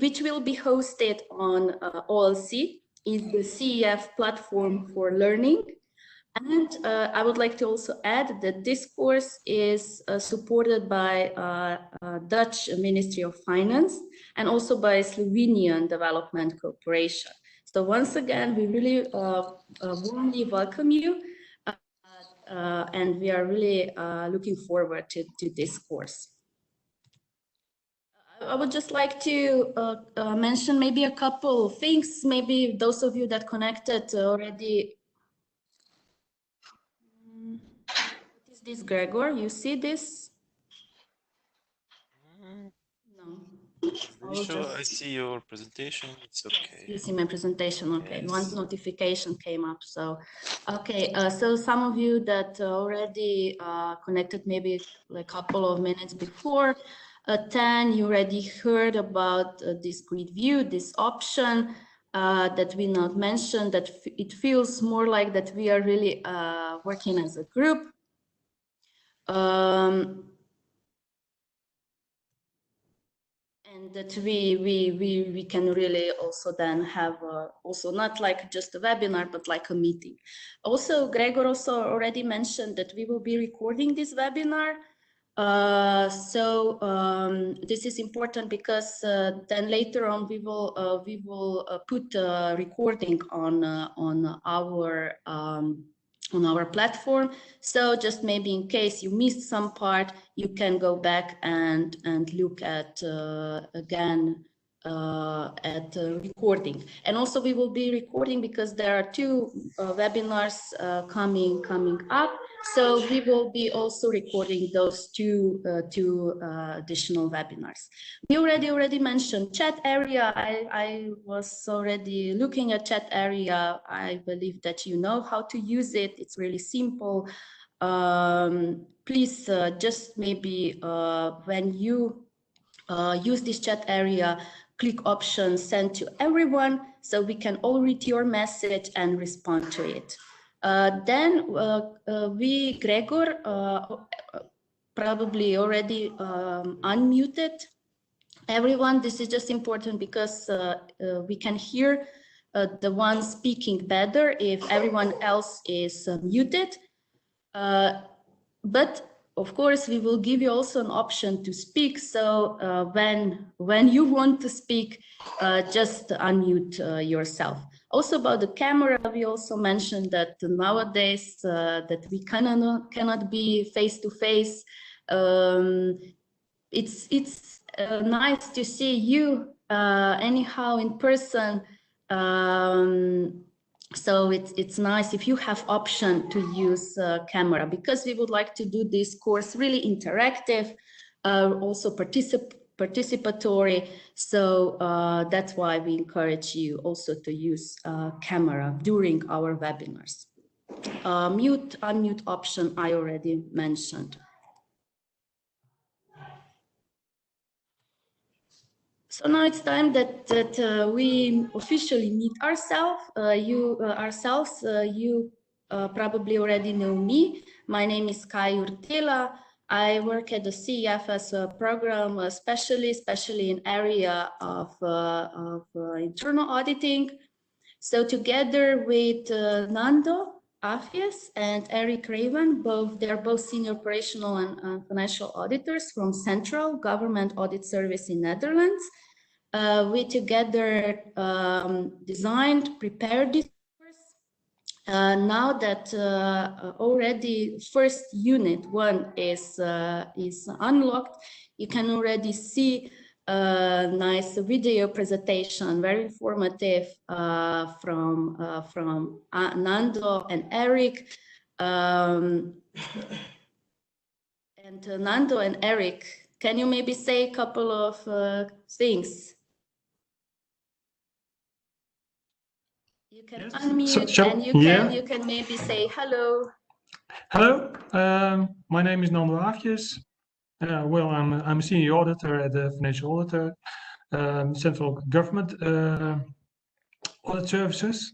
which will be hosted on OLC, is the CEF platform for learning. And I would like to also add that this course is supported by Dutch Ministry of Finance and also by Slovenian Development Corporation. So once again, we really warmly welcome you, and we are really looking forward to this course. I would just like to mention maybe a couple of things. Maybe those of you that connected already. What is this, Gregor? You see this? No. Sure, I see your presentation. It's okay. You see my presentation. Okay. Yes. One notification came up. So, okay. So some of you that already connected maybe a couple of minutes before 10, you already heard about this grid view, this option that we not mentioned, that it feels more like that we are really working as a group. And that we can really also then have also not like just a webinar, but like a meeting. Also, Gregor also already mentioned that we will be recording this webinar. This is important because then later on we will put a recording on our platform. So just maybe in case you missed some part, you can go back and look at again at recording. And also we will be recording because there are two webinars coming up. So we will be also recording those two additional webinars. We already mentioned chat area. I was already looking at chat area. I believe that you know how to use it. It's really simple. Please just maybe when you use this chat area, click option send to everyone so we can all read your message and respond to it. Then we, Gregor, probably already unmuted everyone. This is just important because we can hear the one speaking better if everyone else is muted. But of course, we will give you also an option to speak. So when you want to speak, just unmute yourself. Also about the camera, we also mentioned that nowadays that we cannot be face to face. It's nice to see you anyhow in person. So it's nice if you have option to use camera, because we would like to do this course really interactive, also participatory. So that's why we encourage you also to use camera during our webinars. Mute, unmute option I already mentioned. So now it's time that we officially meet ourselves. You probably already know me. My name is Kai Urtela. I work at the CEF as a program specialist, especially in area of internal auditing. So together with Nando Afies and Eric Raven, they're both senior operational and financial auditors from Central Government Audit Service in Netherlands. We together designed, prepared this course. Now that already first unit 1 is unlocked, you can already see a nice video presentation, very informative, from Nando and Eric. And Nando and Eric, can you maybe say a couple of things? You can unmute, and you can maybe say hello. Hello, my name is Nando Afies. Well, I'm a senior auditor at the Financial Auditor, Central Government Audit Services.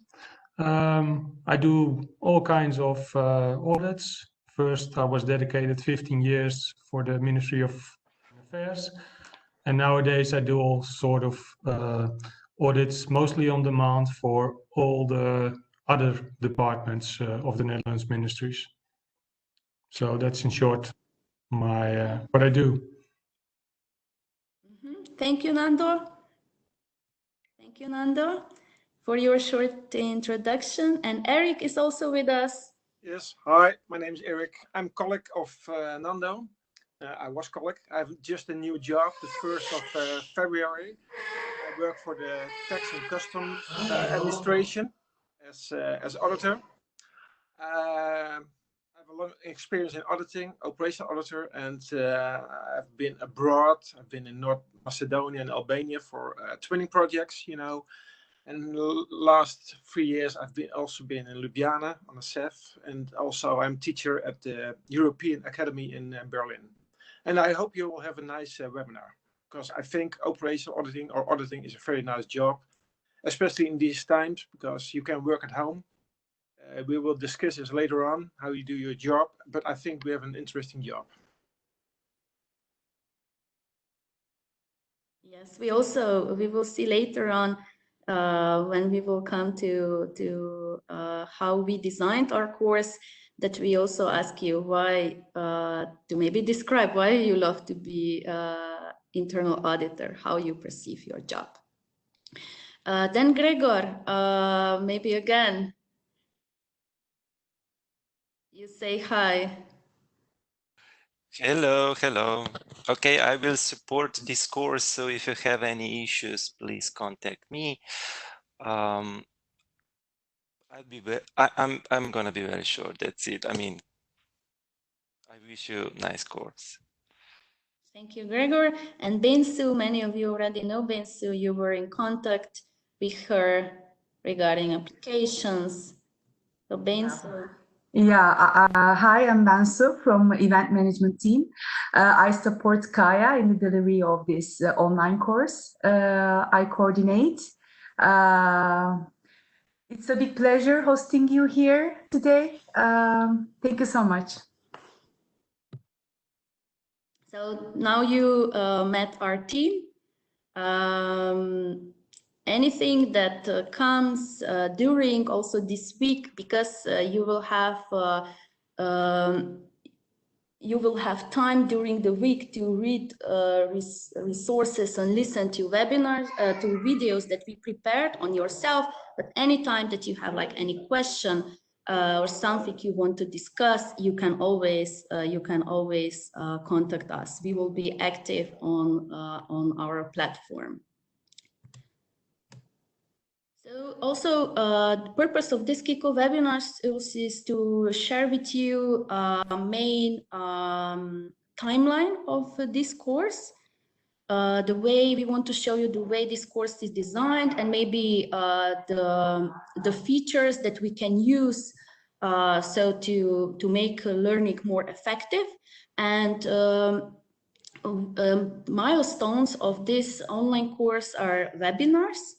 I do all kinds of audits. First, I was dedicated 15 years for the Ministry of Affairs. And nowadays I do all sort of audits, mostly on demand for all the other departments of the Netherlands ministries. So that's in short my what I do. Thank you, Nando. Thank you, Nando, for your short introduction. And Eric is also with us. Yes, hi, my name is Eric. I'm colleague of Nando. I was colleague. I have just a new job, the 1st of February. I work for the Tax and Customs Administration as auditor. I have a long experience in auditing, operational auditor, and I've been abroad. I've been in North Macedonia and Albania for twinning projects, you know. And the last 3 years, I've also been in Ljubljana on a CEF, and also I'm teacher at the European Academy in Berlin. And I hope you will have a nice webinar, because I think operational auditing or auditing is a very nice job, especially in these times, because you can work at home. We will discuss this later on, how you do your job, but I think we have an interesting job. Yes, we will see later on when we will come to how we designed our course, that we also ask you why, to maybe describe why you love to be internal auditor, how you perceive your job. Then Gregor, maybe again, you say hi. Hello, hello. Okay, I will support this course, so if you have any issues, please contact me. I'm gonna be very short. That's it. I mean, I wish you a nice course. Thank you, Gregor. And Bensu, many of you already know Bensu. You were in contact with her regarding applications. So Bensu. Yeah, hi, I'm Bensu from event management team. I support Kaya in the delivery of this online course. I coordinate. It's a big pleasure hosting you here today. Thank you so much. So now you met our team. Anything that comes during also this week, because you will have time during the week to read resources and listen to webinars, to videos that we prepared on yourself. But anytime that you have like any question or something you want to discuss, you can always contact us. We will be active on our platform. So also the purpose of this kickoff webinar is to share with you main timeline of this course, the way we want to show you the way this course is designed, and maybe the features that we can use so to make learning more effective, and milestones of this online course are webinars.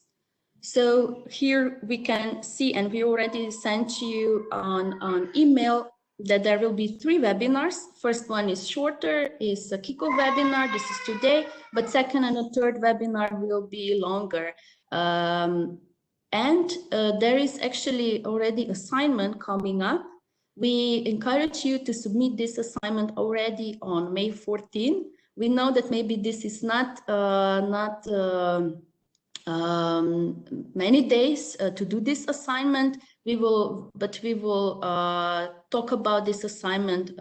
So here we can see, and we already sent you on email, that there will be 3 webinars. First one is shorter, is a kickoff webinar. This is today, but second and a third webinar will be longer. And there is actually already assignment coming up. We encourage you to submit this assignment already on May 14. We know that maybe this is not many days to do this assignment. We will talk about this assignment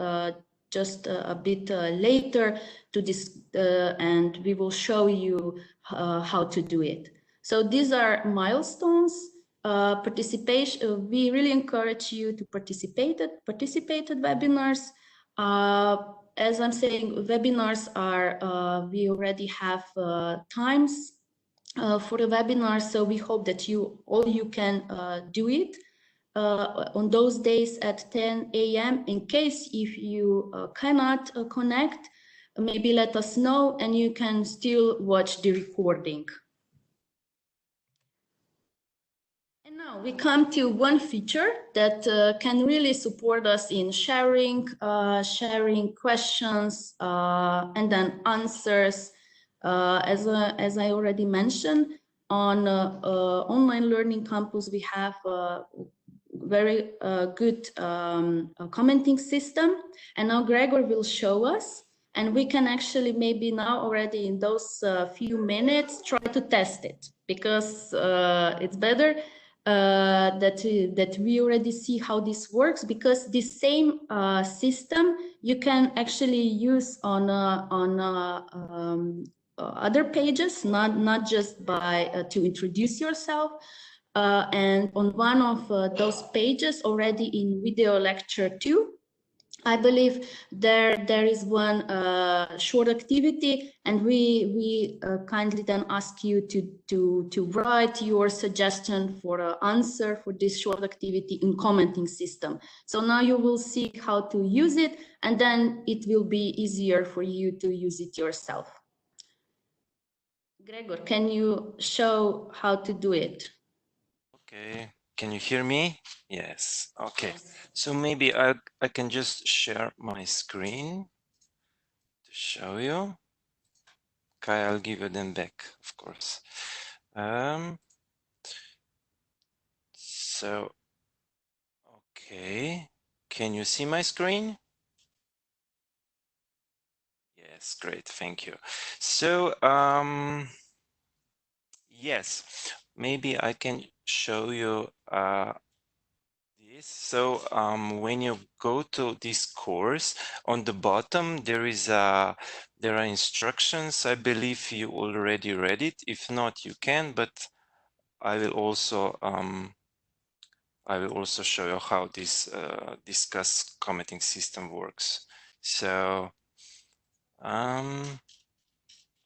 just a bit later to this, and we will show you how to do it. So these are milestones. Participation. We really encourage you to participate at webinars. As I'm saying, webinars are we already have times for the webinar, so we hope that you can do it on those days at 10 a.m. In case if you cannot connect, maybe let us know and you can still watch the recording. And now we come to one feature that can really support us in sharing questions and then answers As I already mentioned, on online learning campus, we have a very good commenting system. And now Gregor will show us, and we can actually maybe now already in those few minutes try to test it, because it's better that we already see how this works, because this same system you can actually use on other pages, not just by to introduce yourself. And on one of those pages already in video lecture 2, I believe there is one short activity, and we kindly then ask you to write your suggestion for an answer for this short activity in commenting system. So now you will see how to use it, and then it will be easier for you to use it yourself. Gregor, can you show how to do it? Okay, can you hear me? Yes, okay. Yes. So maybe I can just share my screen to show you. Okay, I'll give you them back, of course. So, okay, can you see my screen? Yes, great, thank you. So, yes, maybe I can show you this. So when you go to this course, on the bottom there are instructions. I believe you already read it. If not, you can, but I will also show you how this discuss commenting system works. So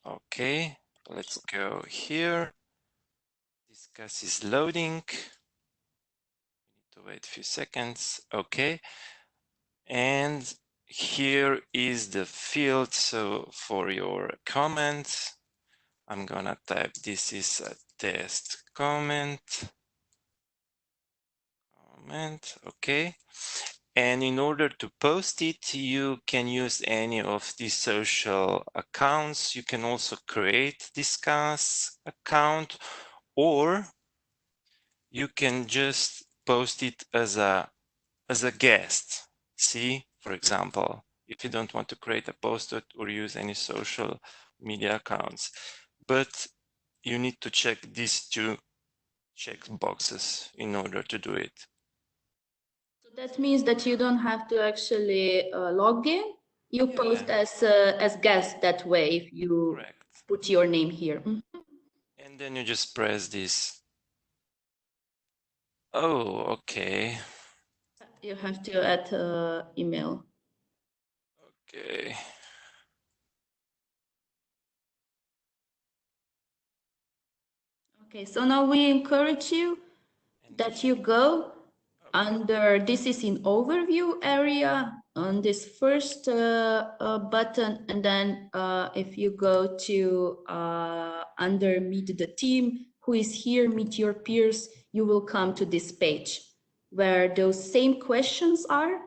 okay, let's go here. Discuss is loading. We need to wait a few seconds. Okay. And here is the field. So for your comment, I'm gonna type this is a test comment. Okay. And in order to post it, you can use any of these social accounts. You can also create Discuss account, or you can just post it as a guest. See, for example, if you don't want to create a post or use any social media accounts, but you need to check these two check boxes in order to do it. So that means that you don't have to actually log in. You post as guest that way if you Correct. put your name here. And then you just press this. Oh, okay. You have to add email. Okay. Okay, so now we encourage you that you go under, this is in overview area, on this first button, and then if you go to under meet the team, who is here, meet your peers, you will come to this page where those same questions are,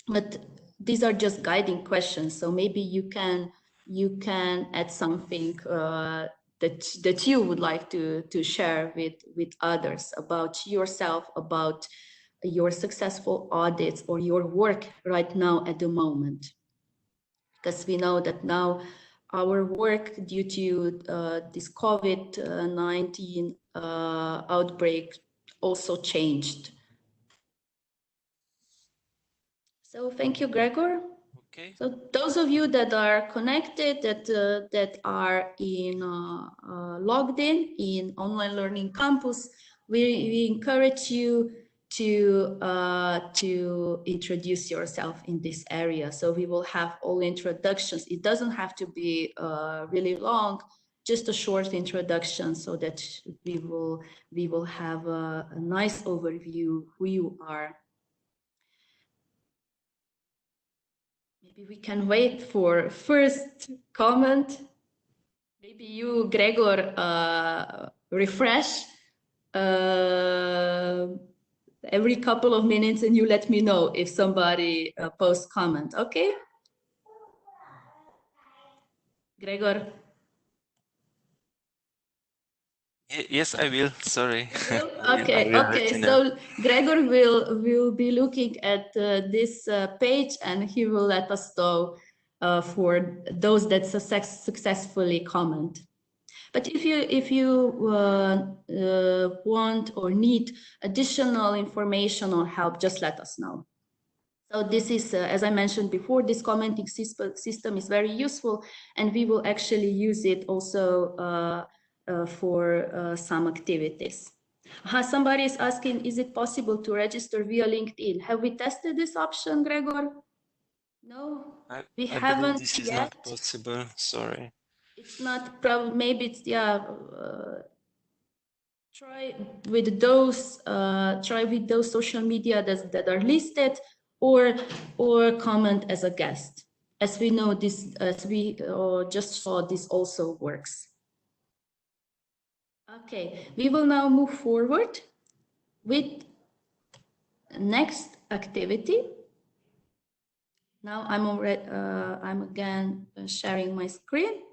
but these are just guiding questions. So maybe you can add something that you would like to share with others about yourself, about your successful audits or your work right now at the moment. Because we know that now our work, due to this COVID-19 outbreak, also changed. So thank you, Gregor. Okay. So those of you that are connected, that are in logged in online learning campus, we encourage you to introduce yourself in this area. So we will have all introductions. It doesn't have to be really long, just a short introduction, so that we will have a nice overview who you are. Maybe we can wait for first comment. Maybe you, Gregor, refresh every couple of minutes, and you let me know if somebody posts comment, okay? Gregor, Yes, I will. Sorry. Okay, I will okay. let you know. So Gregor will be looking at this page, and he will let us know for those that successfully comment. But if you want or need additional information or help, just let us know. So this is, as I mentioned before, this commenting system is very useful, and we will actually use it also for some activities. Somebody is asking, is it possible to register via LinkedIn? Have we tested this option, Gregor? No, we I haven't believe this is yet. not possible. Sorry. It's not probably, maybe it's, yeah, try with those social media that are listed, or comment as a guest. As we know, this, as we just saw, this also works. Okay, we will now move forward with next activity. Now I'm again sharing my screen,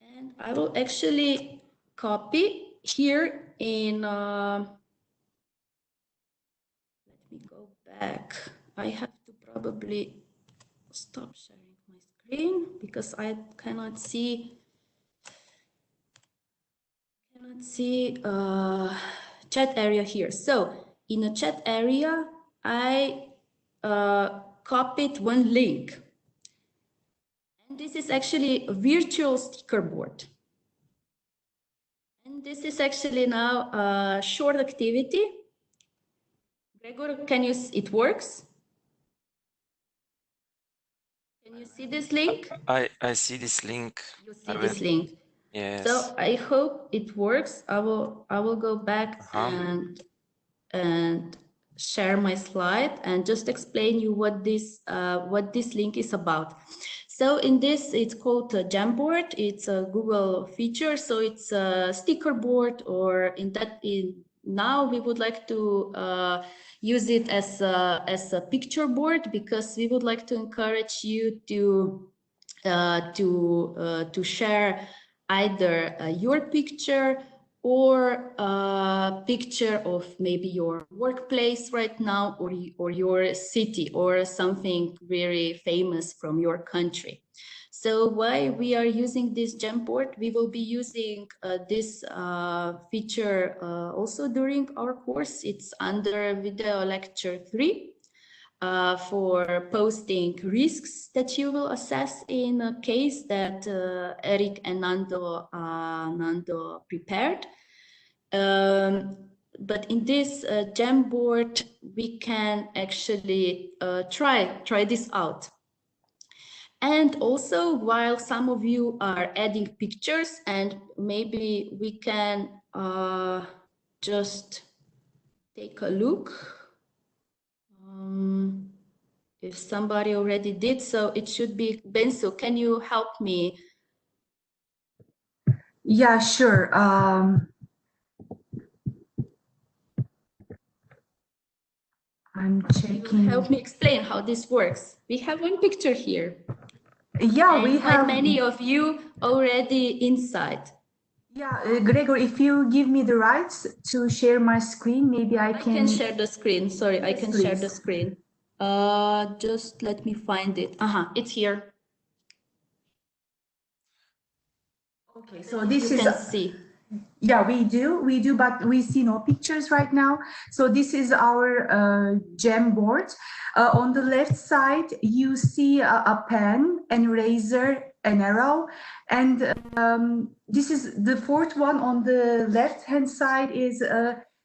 and I will actually copy here in. Let me go back. I have to probably stop sharing my screen because I cannot see chat area here. So in the chat area, I copied one link. And this is actually a virtual sticker board. And this is actually now a short activity. Gregor, can you, it works? Can you see this link? I see this link. You see this link. Yes. So I hope it works. I will go back and share my slide and just explain you what this link is about. So in this, it's called a Jamboard. It's a Google feature. So it's a sticker board, or now we would like to use it as a picture board, because we would like to encourage you to share either your picture or a picture of maybe your workplace right now, or your city, or something very famous from your country. So why we are using this Jamboard? We will be using this feature also during our course. It's under video lecture 3. For posting risks that you will assess in a case that Eric and Nando prepared. But in this Jamboard, we can actually try this out. And also, while some of you are adding pictures, and maybe we can just take a look. If somebody already did so, it should be Bensu. Can you help me? Yeah, sure. I'm checking. Help me explain how this works. We have one picture here. Yeah, and we have many of you already inside. Yeah, Gregor, if you give me the rights to share my screen, maybe I can share the screen. Sorry, yes, I can share the screen. Just let me find it. It's here. Okay, so this you is can see. Yeah, we do, but we see no pictures right now. So this is our Jamboard. On the left side, you see a pen, an eraser, an arrow, and this is the fourth one on the left-hand side is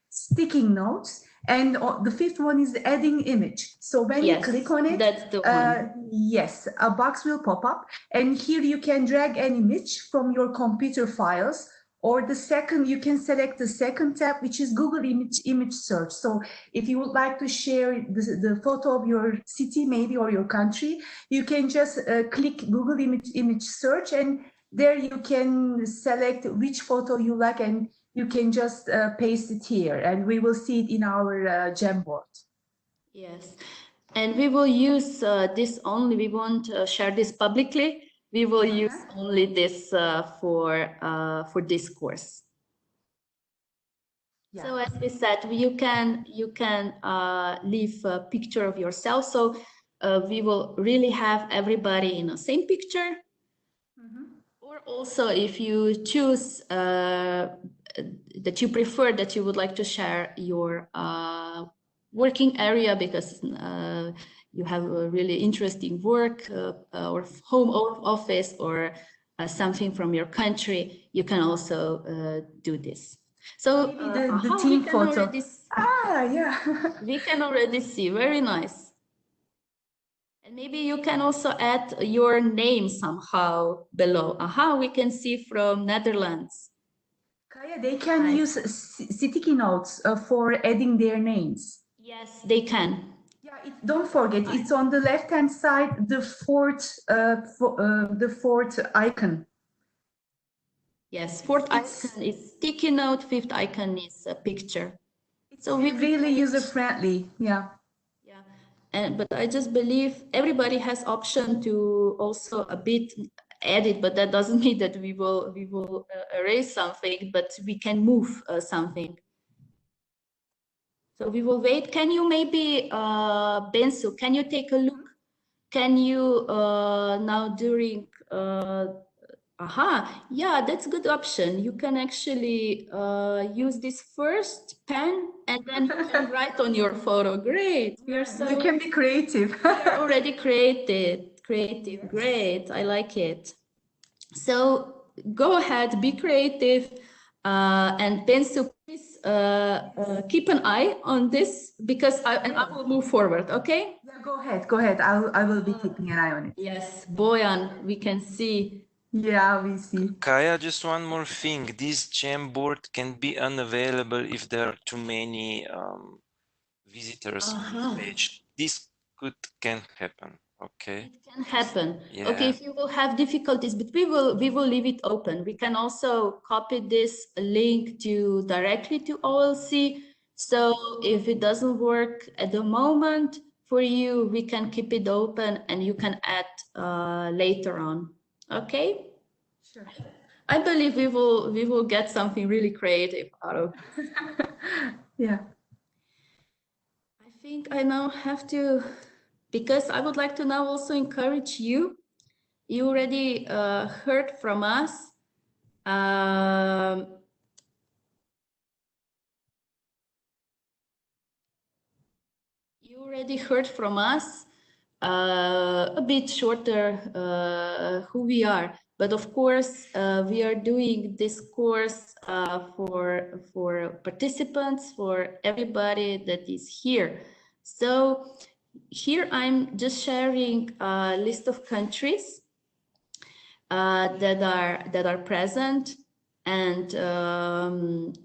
sticking notes, and the fifth one is adding image. So when you click on it, that's the one. Yes, a box will pop up, and here you can drag an image from your computer files. Or the second, you can select the second tab, which is Google image search. So if you would like to share the photo of your city, maybe, or your country, you can just click Google image search, and there you can select which photo you like, and you can just paste it here, and we will see it in our Jamboard. Yes, and we will use this only. We won't share this publicly. we will use only this for this course. Yeah. So as we said, you can leave a picture of yourself. So we will really have everybody in the same picture. Or also, if you choose that you prefer that you would like to share your working area because you have a really interesting work or home office or something from your country, you can also do this. So the team photo. Yeah. we can already see, very nice. And maybe you can also add your name somehow below. We can see from Netherlands. Kaya, they can use sticky notes for adding their names. Yes, they can. Yeah, don't forget, it's on the left-hand side, the fourth icon. Yes, fourth icon is sticky note, fifth icon is a picture. So we really user-friendly, yeah. But I just believe everybody has option to also a bit edit, but that doesn't mean that we will erase something, but we can move something. So we will wait. Can you maybe, Bensu, can you take a look? Can you now during, yeah, that's a good option. You can actually use this first pen and then write on your photo. Great. You can be creative. We're already creative. Great. I like it. So go ahead, be creative. And Bensu, please keep an eye on this because I will move forward, okay? Yeah, go ahead. I will be keeping an eye on it. Yes, Boyan, we can see. Yeah, we see. Kaya, just one more thing. This Jamboard can be unavailable if there are too many visitors on the page. This can happen. Okay. It can happen. Yeah. Okay, if you will have difficulties, but we will leave it open. We can also copy this link directly to OLC. So if it doesn't work at the moment for you, we can keep it open and you can add later on. Okay? Sure. I believe we will get something really creative out of it. Yeah. I think I now have to, because I would like to now also encourage you. You already heard from us. You already heard from us a bit shorter who we are. But of course, we are doing this course for participants, for everybody that is here. So here I'm just sharing a list of countries that are present, and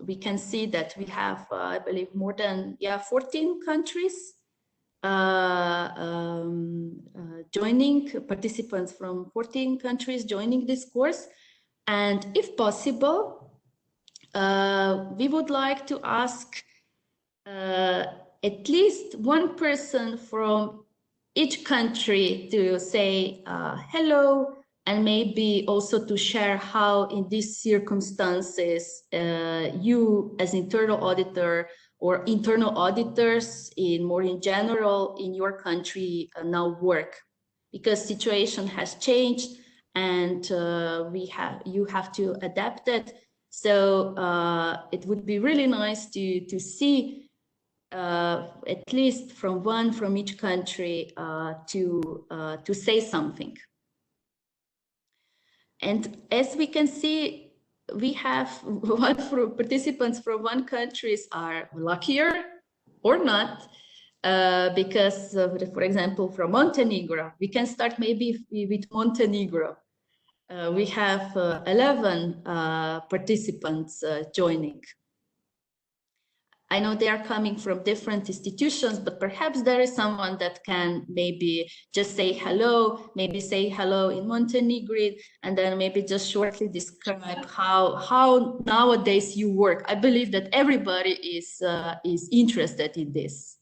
we can see that we have, I believe, more than 14 countries joining, participants from 14 countries joining this course. And if possible, we would like to ask at least one person from each country to say hello, and maybe also to share how in these circumstances you as internal auditor or internal auditors in general in your country now work, because situation has changed and you have to adapt it. So it would be really nice to see at least one from each country to say something. And as we can see, we have participants from one countries are luckier or not, because for example, from Montenegro, we can start maybe with Montenegro. We have 11 participants joining. I know they are coming from different institutions, but perhaps there is someone that can maybe just say hello, maybe say hello in Montenegro, and then maybe just shortly describe how nowadays you work. I believe that everybody is interested in this.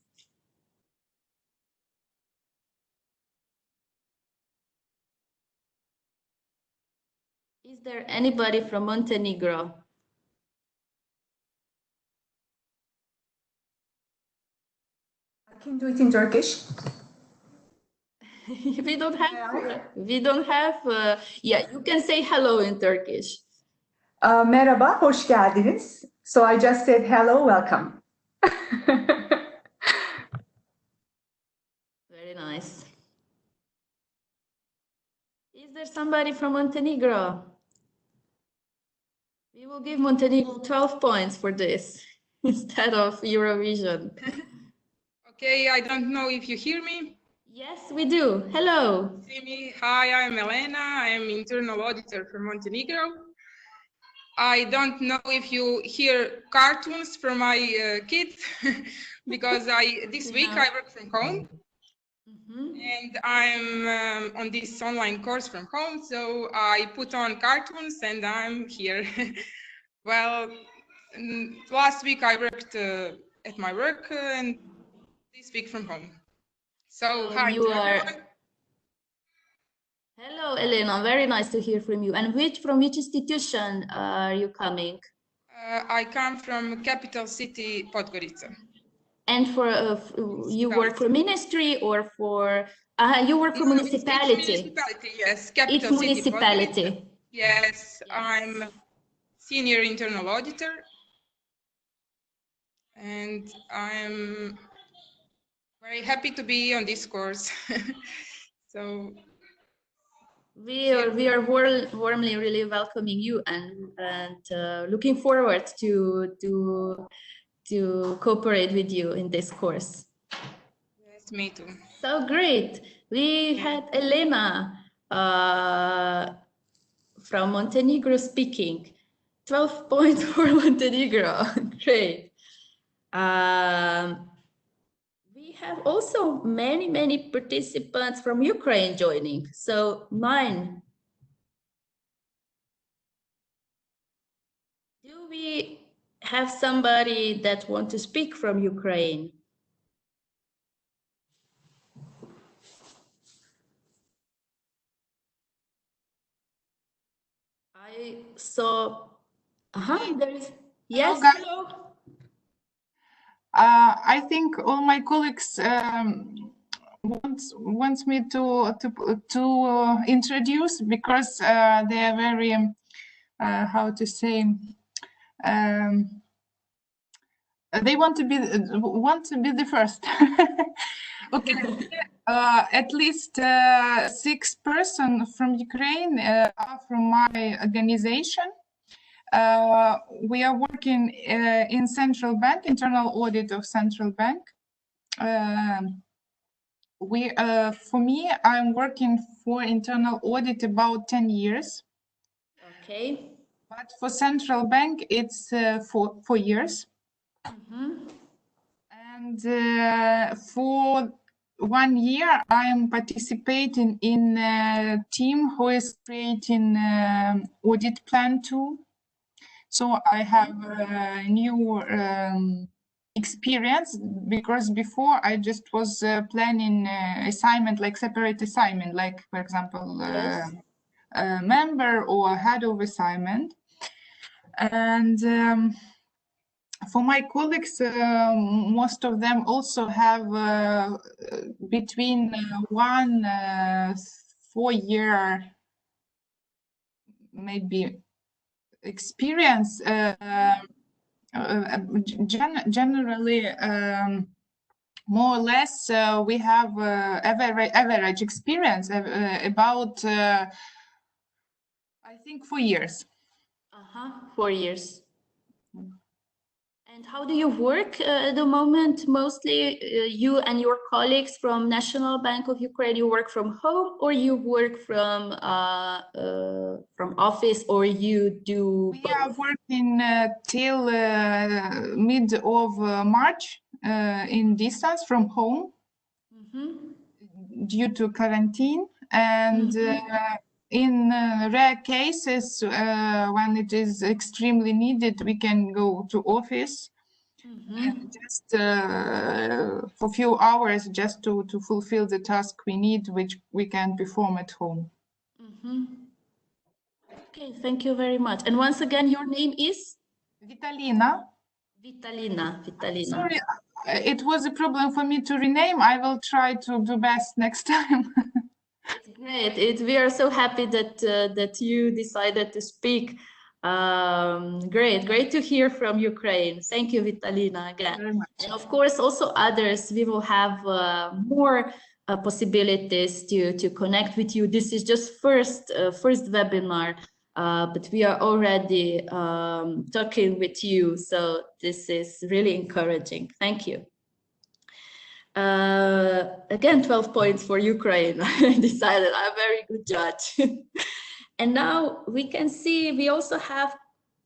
there anybody from Montenegro? I can do it in Turkish. We don't have, yeah, you can say hello in Turkish. Merhaba, hoş geldiniz. So I just said hello, welcome. Very nice. Is there somebody from Montenegro? We will give Montenegro 12 points for this instead of Eurovision. Okay, I don't know if you hear me. Yes, we do. Hello. See me? Hi, I'm Elena. I'm internal auditor for Montenegro. I don't know if you hear cartoons from my kids because this week I work from home. And I'm on this online course from home, so I put on cartoons and I'm here. Well, last week I worked at my work and this week from home. So hi you to are. everyone. Hello, Elena. Very nice to hear from you. And from which institution are you coming? I come from capital city Podgorica. And you work for ministry or for you work for municipality? It's municipality, yes. Capital it's city municipality. Podgorica. Yes, I'm senior internal auditor, and I'm very happy to be on this course. So we are warmly really welcoming you and looking forward to cooperate with you in this course. yes, me too. So great. We had Elena from Montenegro speaking. 12 points for Montenegro. Great. We have also many participants from Ukraine joining. So mine. Do we have somebody that wants to speak from Ukraine? I saw. There is. Yes. Hello. I think all my colleagues wants me to introduce because they are very how to say they want to be the first. Okay. At least 6 persons from Ukraine are from my organization. We are working in central bank, internal audit of central bank. For me, I'm working for internal audit about 10 years. Okay. But for central bank, it's 4 years. And for 1 year, I am participating in a team who is creating audit plan tool. So I have a new experience because before I just was planning assignment, like separate assignment, like for example, a member or head of assignment. And for my colleagues, most of them also have between 1 4-year maybe experience. Generally, more or less, we have average experience about, I think, 4 years. 4 years. And how do you work at the moment? Mostly you and your colleagues from National Bank of Ukraine, you work from home or you work from office, or you do We both? are working till mid of March in distance from home due to quarantine. And in rare cases, when it is extremely needed, we can go to office just for a few hours just to fulfill the task we need, which we can perform at home. Okay, thank you very much. And once again, your name is? Vitalina. Vitalina. Sorry, it was a problem for me to rename. I will try to do best next time. It's great. We are so happy that that you decided to speak. Great to hear from Ukraine. Thank you, Vitalina, again. Very much. And of course, also others. We will have more possibilities to connect with you. This is just first webinar, but we are already talking with you. So this is really encouraging. Thank you. Again, 12 points for Ukraine. I decided I'm a very good judge. And now we can see we also have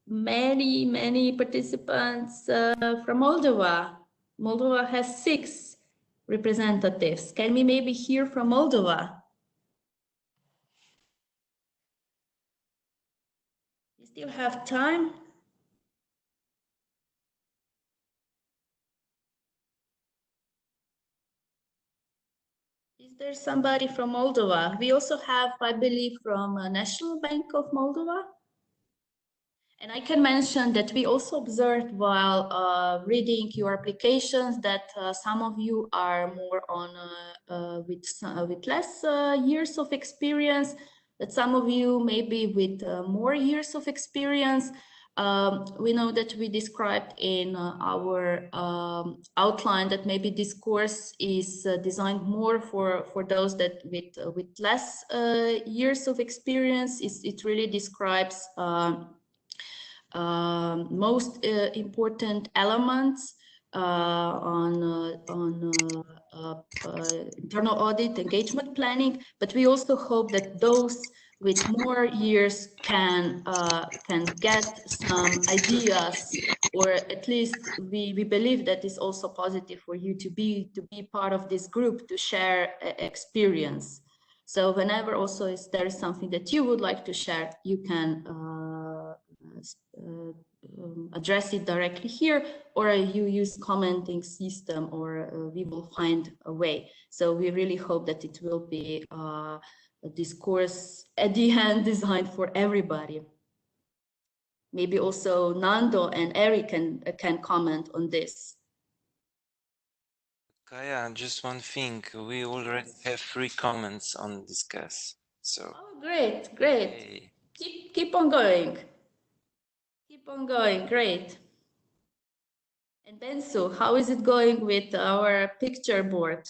many participants from Moldova. Moldova has 6 representatives. Can we maybe hear from Moldova? We still have time. Is there somebody from Moldova? We also have, I believe, from National Bank of Moldova. And I can mention that we also observed while reading your applications that some of you are more on with less years of experience, that some of you maybe with more years of experience. We know that we described in our outline that maybe this course is designed more for those that with less years of experience. It really describes most important elements on internal audit engagement planning, but we also hope that those with more years can get some ideas, or at least we believe that is also positive for you to be part of this group, to share experience. So whenever also there is something that you would like to share, you can address it directly here, or you use commenting system, or we will find a way. So we really hope that it will be a discourse at the end designed for everybody. Maybe also Nando and Eric can comment on this. Kaya, just one thing, we already have 3 comments on discuss. So great. hey. Keep on going. Keep on going, great. And then, so how is it going with our picture board?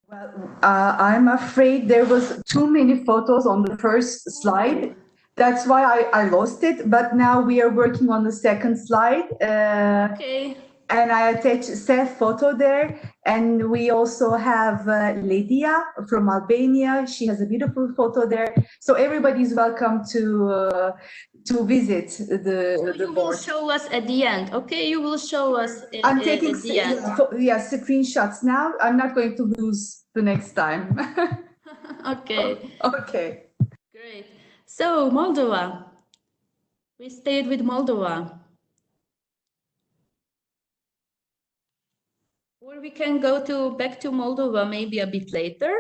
Well, I'm afraid there was too many photos on the first slide. That's why I lost it. But now we are working on the second slide. Okay. And I attach Seth photo there. And we also have Lydia from Albania. She has a beautiful photo there. So everybody is welcome to visit the So you will board. show us at the end. Okay, you will show us I'm taking at the end. screenshots now. I'm not going to lose the next time. Okay. Okay. Great. So Moldova. We stayed with Moldova. Or we can go back to Moldova maybe a bit later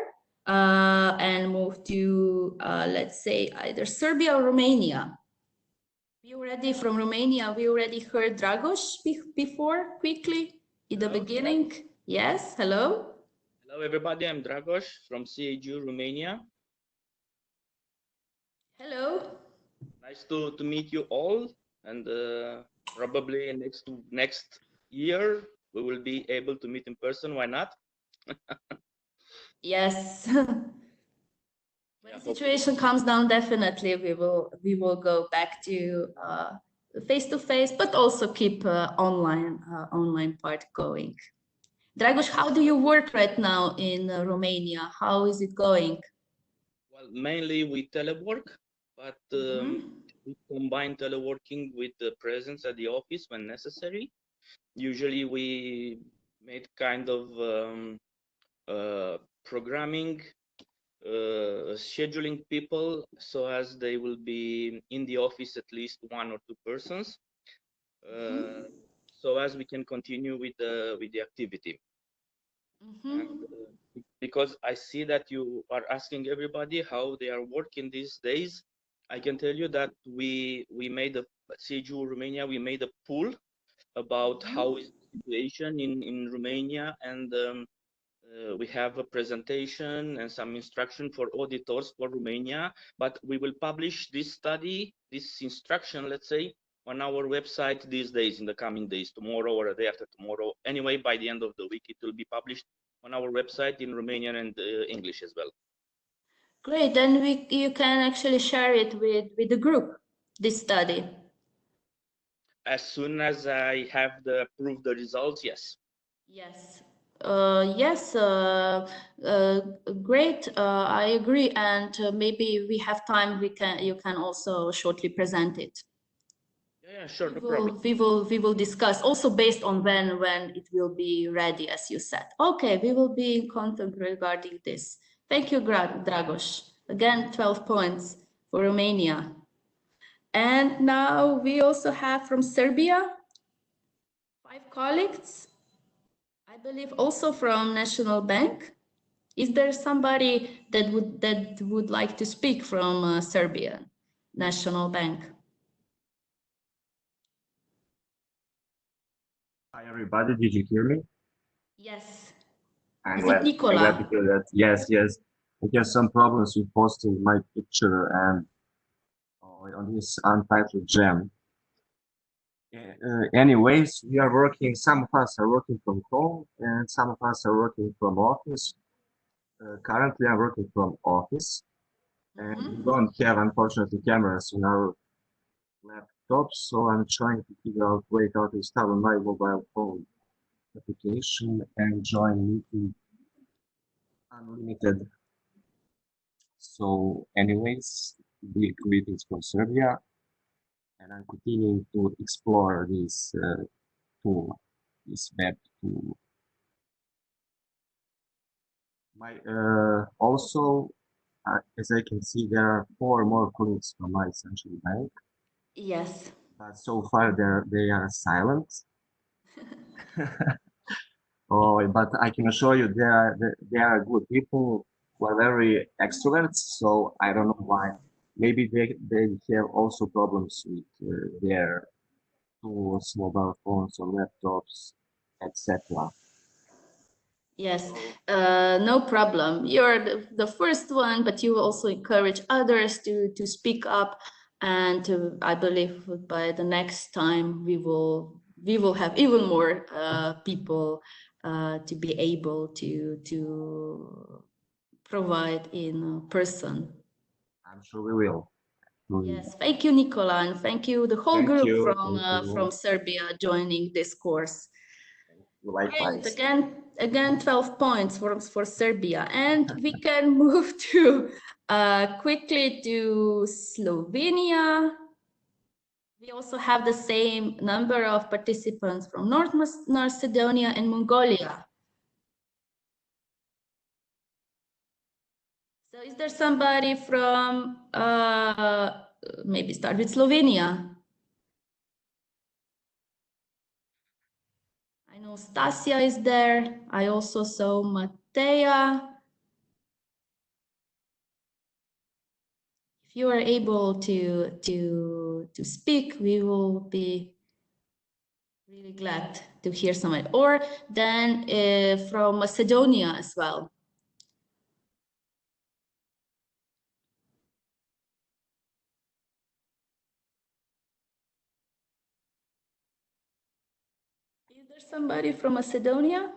and move to, let's say, either Serbia or Romania. We already, from Romania, we already heard Dragos before, quickly, in the beginning. Yes, hello. Hello, everybody. I'm Dragos from CAG, Romania. Hello. Nice to meet you all. And probably next year, we will be able to meet in person. Why not? Yes. When the situation comes down, definitely we will go back to face-to-face, but also keep online part going. Dragos, how do you work right now in Romania? How is it going? Well, mainly we telework, but we combine teleworking with the presence at the office when necessary. Usually we made kind of programming, scheduling people so as they will be in the office at least 1 or 2 persons, so as we can continue with the activity. And, because I see that you are asking everybody how they are working these days, I can tell you that we made a CGU Romania. We made a poll about how is the situation in Romania, and we have a presentation and some instruction for auditors for Romania. But we will publish this study, this instruction, let's say, on our website these days, in the coming days, tomorrow or the day after tomorrow. Anyway, by the end of the week, it will be published on our website in Romanian and English as well. Great, then you can actually share it with the group, this study. As soon as I have the results, yes. Yes. Yes, great. I agree, and maybe we have time. You can also shortly present it. Yeah, sure, no problem. We will discuss also based on when it will be ready, as you said. Okay, we will be in contact regarding this. Thank you, Dragos. Again, 12 points for Romania. And now we also have from Serbia 5 colleagues. I believe also from National Bank. Is there somebody that would like to speak from Serbia National Bank? Hi everybody, did you hear me? Yes. I'm Is glad, it Nicola? I'm glad to hear that. Yes, yes. I have some problems with posting my picture and on this untitled gem. Anyways, we are working, some of us are working from home and some of us are working from office. Currently I'm working from office and we don't have, unfortunately, cameras in our laptops, so I'm trying to figure out a way how to install my mobile phone application and join meeting unlimited. So anyways, big greetings from Serbia, and I'm continuing to explore this tool, this web tool. Also, as I can see, there are 4 more colleagues from my central bank. Yes. But so far they are silent. Oh, but I can assure you they are good people who are very extroverts. So I don't know why. Maybe they have also problems with their tools, mobile phones or laptops, etc. Yes, no problem. You're the first one, but you will also encourage others to speak up. And I believe by the next time we will have even more people to be able to provide in person. I'm sure we will. Yes, thank you, Nicola, and thank you the whole group from Serbia joining this course. Likewise. Again, 12 points for Serbia, and we can move to quickly to Slovenia. We also have the same number of participants from North Macedonia and Mongolia. So is there somebody from, maybe start with Slovenia? I know Stasia is there. I also saw Mateja. If you are able to speak, we will be really glad to hear somebody. Or then from Macedonia as well. Is there somebody from Macedonia?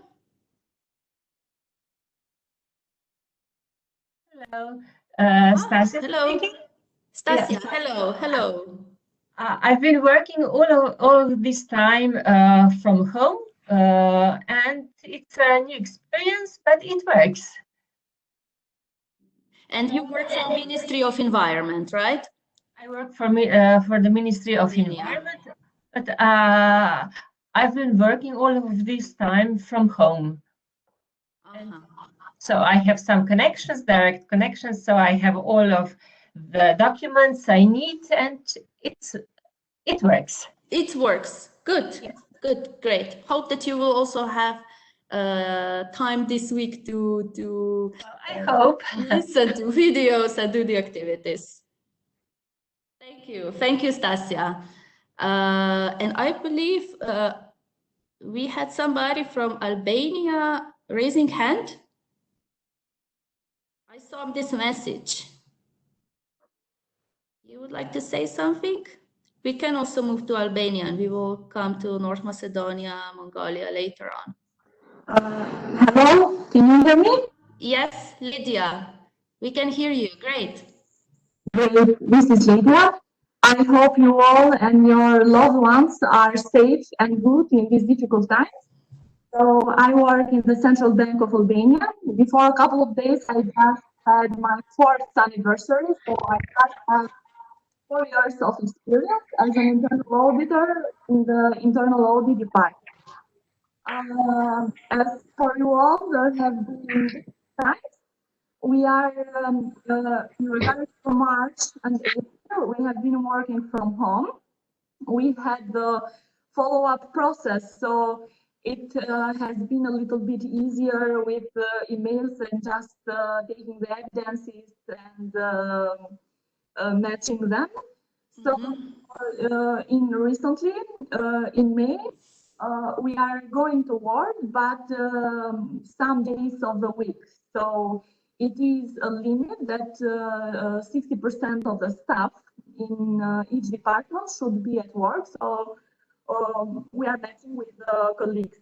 Hello, Stasia. Hello, Stasia. Yeah. Hello, hello. I've been working all this time from home, and it's a new experience, but it works. And you work for Ministry of Environment, right? I work for the Ministry of Environment, but I've been working all of this time from home. So I have some connections, direct connections. So I have all of the documents I need, and it works. It works. Good. Yes. Good. Great. Hope that you will also have time this week to I hope. listen to videos and do the activities. Thank you, Stasia. And I believe we had somebody from Albania raising hand. I saw this message. You would like to say something? We can also move to Albania and we will come to North Macedonia, Mongolia later on. Hello, can you hear me? Yes, Lydia, we can hear you. Great. Great, this is Lydia. I hope you all and your loved ones are safe and good in these difficult times. So I work in the Central Bank of Albania. Before a couple of days, I just had my 4th anniversary, so I just have 4 years of experience as an internal auditor in the internal audit department. As for you all, there have been times we are in regards to March and April, we have been working from home. We had the follow-up process, so it has been a little bit easier with emails and just taking the evidences and matching them. So in recently, in May, we are going to work, but some days of the week. So it is a limit that 60% of the staff in each department should be at work. So we are matching with the colleagues.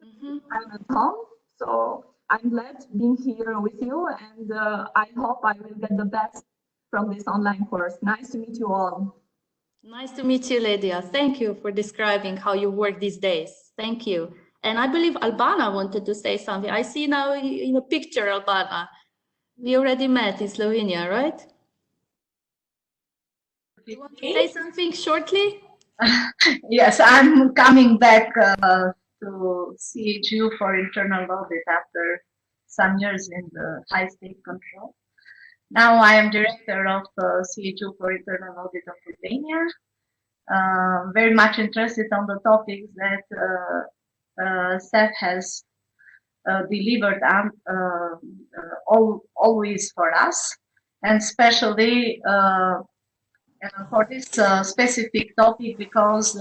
I'm at home, so I'm glad being here with you, and I hope I will get the best from this online course. Nice to meet you all. Nice to meet you, Lydia. Thank you for describing how you work these days. Thank you. And I believe Albana wanted to say something. I see now in a picture, Albana. We already met in Slovenia, right? You want to say something shortly? Yes, I'm coming back to CHU for internal audit after some years in the high state control. Now I am director of CHU for internal audit of Albania. Very much interested on the topics that SEF has delivered always for us, and especially for this specific topic, because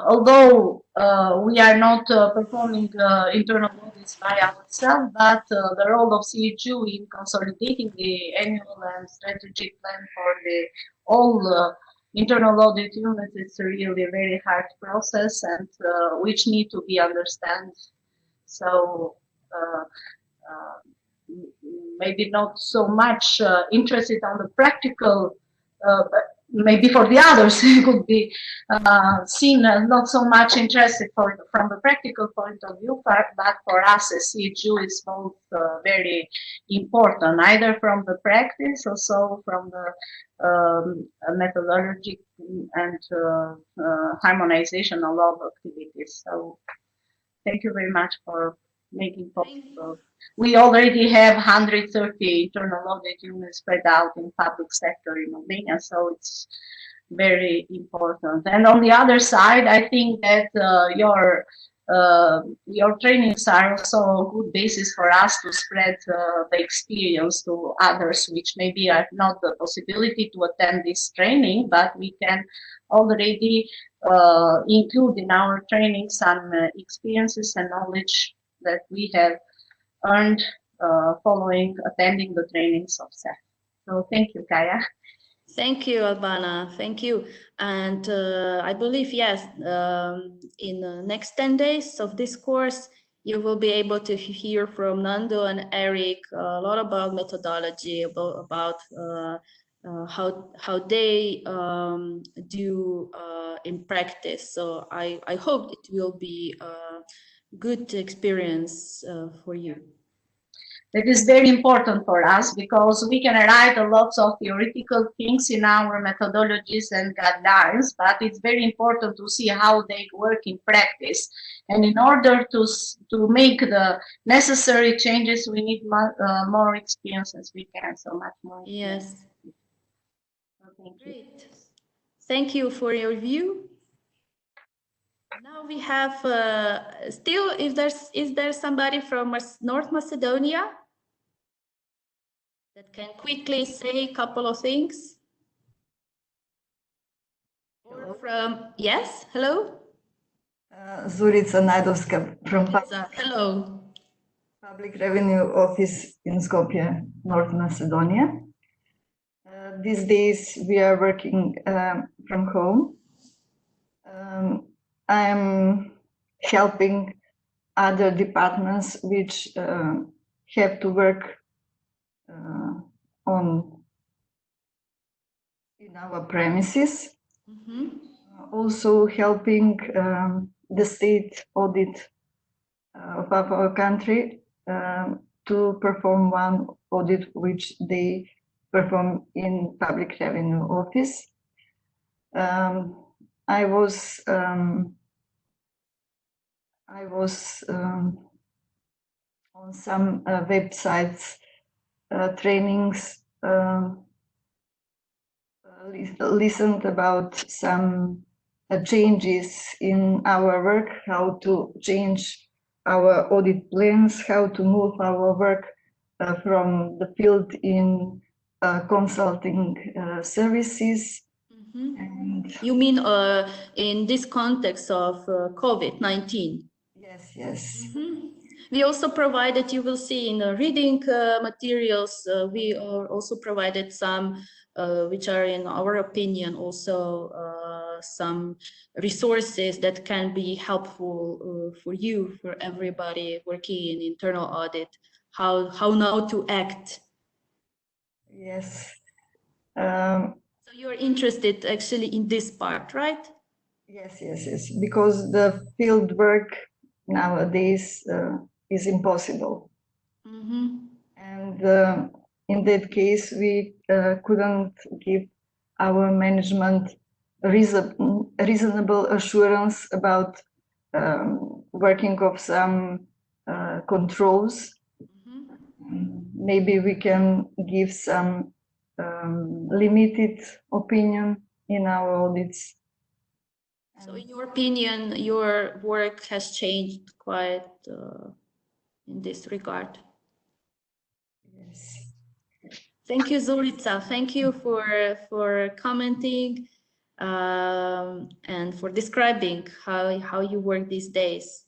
although we are not performing internal audits by ourselves, but the role of CHU in consolidating the annual and strategic plan for the all internal audit units is really a very hard process, and which need to be understood. So maybe not so much interested on the practical, but maybe for the others it could be seen as not so much interested from the practical point of view, but for us as CHU is both very important, either from the practice, also from the methodology and harmonization of all activities. So thank you very much for making possible. We already have 130 internal audit units spread out in public sector in Albania, so it's very important. And on the other side, I think that your trainings are also a good basis for us to spread the experience to others, which maybe have not the possibility to attend this training, but we can already include in our training some experiences and knowledge that we have earned following attending the trainings of SEF. So thank you, Kaya. Thank you, Albana. Thank you. And I believe, yes, in the next 10 days of this course, you will be able to hear from Nando and Eric a lot about methodology, about how they do in practice. So I hope it will be a good experience for you. That is very important for us, because we can write a lot of theoretical things in our methodologies and guidelines, but it's very important to see how they work in practice. And in order to make the necessary changes, we need more experience as we can, so much more. Yes. So thank you. Great. Thank you for your view. Now we have still, is there somebody from North Macedonia that can quickly say a couple of things? Or from, yes, hello? Zurica Najdovska from hello. Public Revenue Office in Skopje, North Macedonia. These days we are working from home. I'm helping other departments which have to work in our premises. Also helping the state audit of our country to perform one audit which they perform in Public Revenue Office. I was on some websites, trainings, listened about some changes in our work, how to change our audit plans, how to move our work from the field in consulting services. And you mean in this context of COVID-19? Yes, yes. We also provided, you will see in the reading materials, we are also provided some, which are in our opinion also some resources that can be helpful for you, for everybody working in internal audit, how now to act. Yes. So you're interested actually in this part, right? Yes, yes, yes, because the field work nowadays is impossible. And in that case, we couldn't give our management reasonable assurance about working of some controls. Maybe we can give some limited opinion in our audits. So in your opinion, your work has changed quite in this regard? Yes. Thank you, Zorica. Thank you for commenting and for describing how you work these days.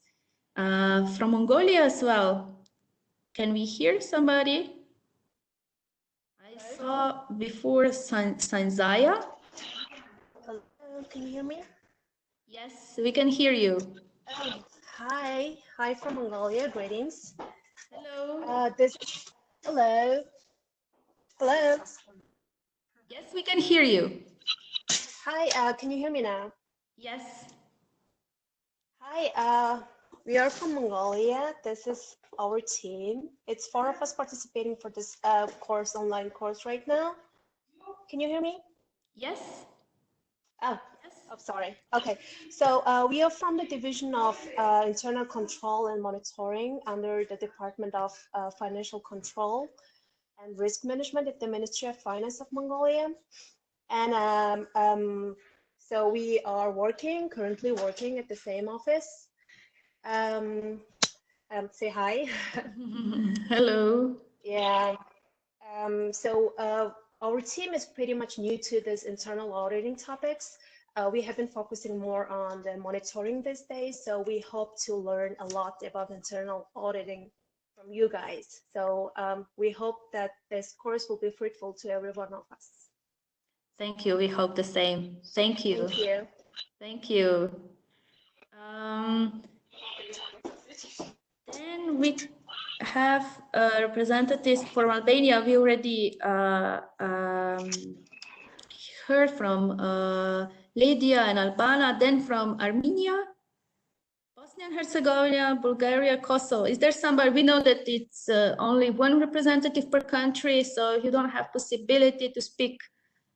From Mongolia as well, can we hear somebody? I saw before Sanzaya. Hello, can you hear me? Yes, we can hear you. Hi from Mongolia. Greetings. Hello. Hello. Hello. Yes, we can hear you. Hi. Can you hear me now? Yes. Hi. We are from Mongolia. This is our team. It's 4 of us participating for this online course right now. Can you hear me? Yes. Oh, sorry. Okay, so we are from the Division of Internal Control and Monitoring under the Department of Financial Control and Risk Management at the Ministry of Finance of Mongolia. And so we are currently working at the same office. Say hi. Hello. Yeah. So our team is pretty much new to this internal auditing topics. We have been focusing more on the monitoring these days, so we hope to learn a lot about internal auditing from you guys. So we hope that this course will be fruitful to every one of us. Thank you. We hope the same. Thank you. Thank you. Thank you. Then we have representatives from Albania. We already heard from Lydia and Albania, then from Armenia, Bosnia and Herzegovina, Bulgaria, Kosovo. Is there somebody? We know that it's only one representative per country, so you don't have possibility to speak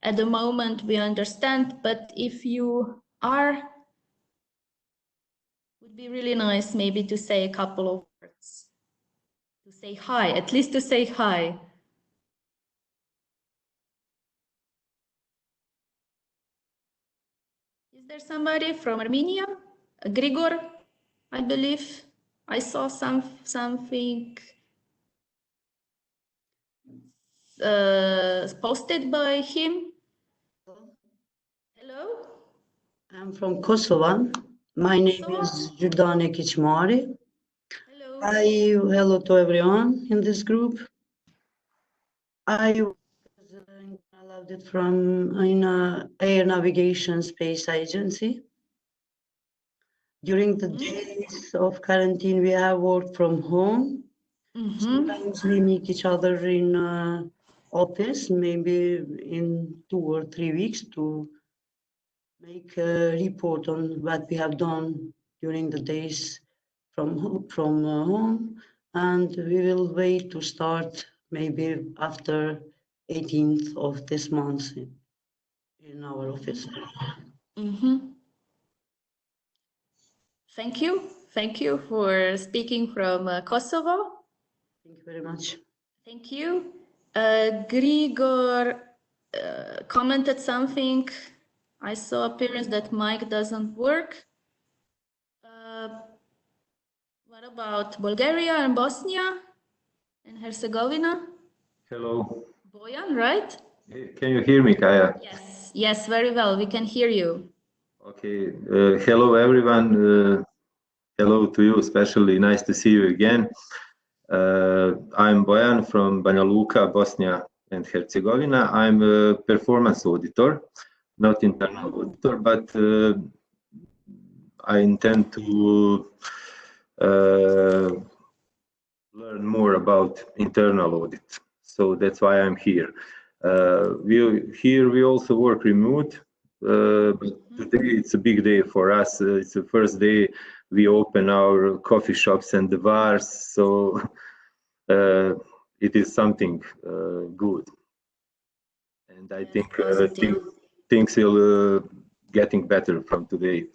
at the moment, we understand, but if you are, would be really nice maybe to say a couple of words, to say hi, at least to say hi. Is there somebody from Armenia? Grigor, I believe. I saw something posted by him. Hello? I'm from Kosovo. My name is Jordane Kichmari. Hello. Hello to everyone in this group. I was audit from in a air navigation space agency. During the days of quarantine, we have worked from home. Sometimes we meet each other in office, maybe in 2 or 3 weeks to make a report on what we have done during the days from home, and we will wait to start maybe after 18th of this month in our office. Thank you. Thank you for speaking from Kosovo. Thank you very much. Thank you. Grigor commented something. I saw appearance that mic doesn't work. What about Bulgaria and Bosnia and Herzegovina? Hello. Boyan, right? Can you hear me, Kaya? Yes, yes, very well. We can hear you. Okay. Hello, everyone. Hello to you, especially nice to see you again. I'm Boyan from Banja Luka, Bosnia and Herzegovina. I'm a performance auditor, not internal auditor, but I intend to learn more about internal audit. So that's why I'm here. We also work remote, but today it's a big day for us. It's the first day we open our coffee shops and the bars, so it is something good. And I think things will getting better from today.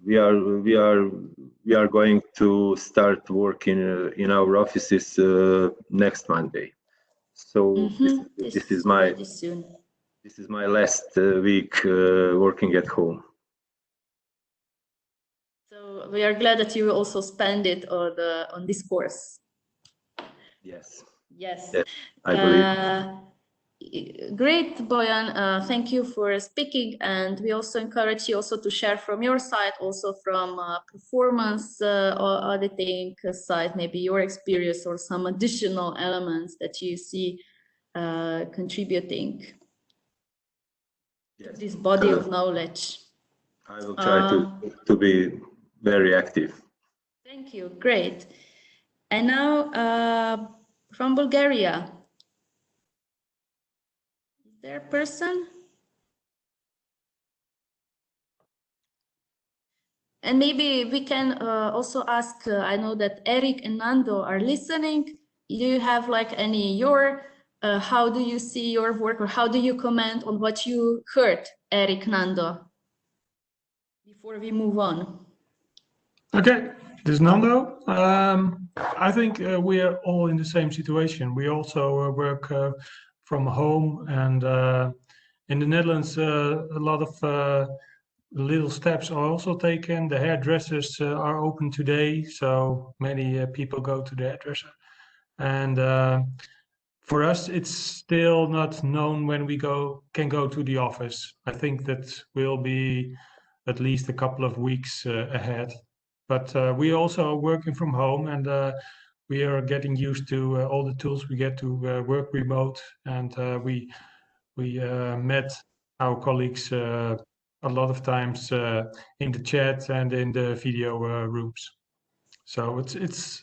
We are going to start working in our offices next Monday. So this is my last week working at home. So we are glad that you also spend it on this course. Yes. Yes. Yes, I believe. Great, Boyan. Thank you for speaking, and we also encourage you also to share from your side, also from performance or auditing side, maybe your experience or some additional elements that you see contributing to this body of knowledge. I will try to be very active. Thank you. Great. And now from Bulgaria. Is there a person? And maybe we can also ask, I know that Eric and Nando are listening. Do you have like how do you see your work, or how do you comment on what you heard, Eric, Nando, before we move on? Okay, this is Nando. I think we are all in the same situation. We also work from home, and in the Netherlands, a lot of little steps are also taken. The hairdressers are open today, so many people go to the hairdresser. And for us, it's still not known when we can go to the office. I think that will be at least a couple of weeks ahead. But we also are working from home, and we are getting used to all the tools we get to work remote. And we met our colleagues a lot of times in the chat and in the video rooms. So it's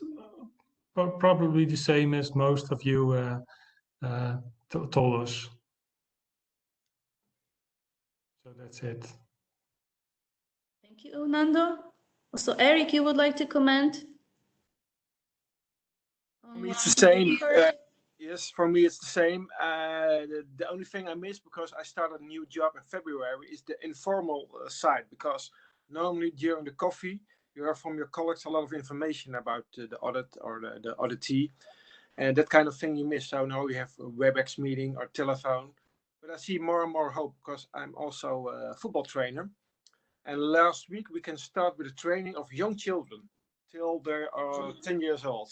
probably the same as most of you told us. So that's it. Thank you, Nando. Also, Eric, you would like to comment? For me, it's the same. Yes, for me, it's the same. The only thing I miss, because I started a new job in February, is the informal side. Because normally during the coffee, you hear from your colleagues a lot of information about the audit or the auditee. And that kind of thing you miss. So now we have a WebEx meeting or telephone. But I see more and more hope, because I'm also a football trainer. And last week we can start with the training of young children till they are 10 years old.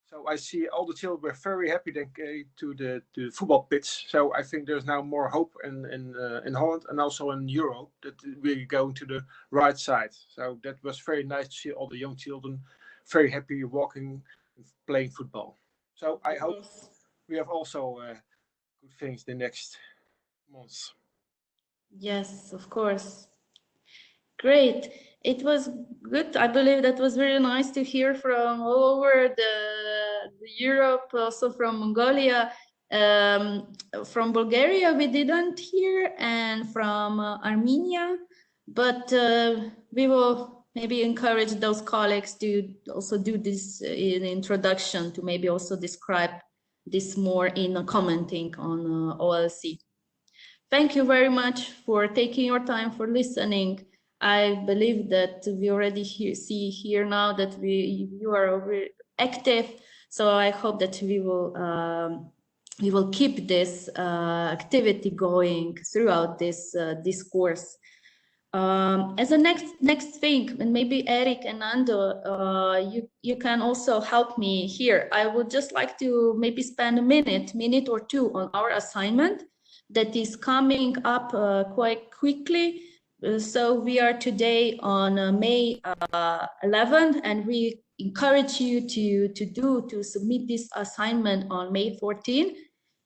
So I see all the children were very happy they came to the football pitch. So I think there's now more hope in Holland and also in Europe that we're going to the right side. So that was very nice to see all the young children very happy walking and playing football. So I hope we have also good things the next months. Yes, of course. Great. It was good. I believe that was very nice to hear from all over the Europe, also from Mongolia. From Bulgaria, we didn't hear, and from Armenia, but we will maybe encourage those colleagues to also do this in introduction, to maybe also describe this more in commenting on OLC. Thank you very much for taking your time for listening. I believe that we already see here now that you are very active. So I hope that we will keep this activity going throughout this course. As a next thing, and maybe Eric and Nando, you can also help me here. I would just like to maybe spend a minute or two on our assignment that is coming up quite quickly. So we are today on May 11th, and we encourage you to submit this assignment on May 14th.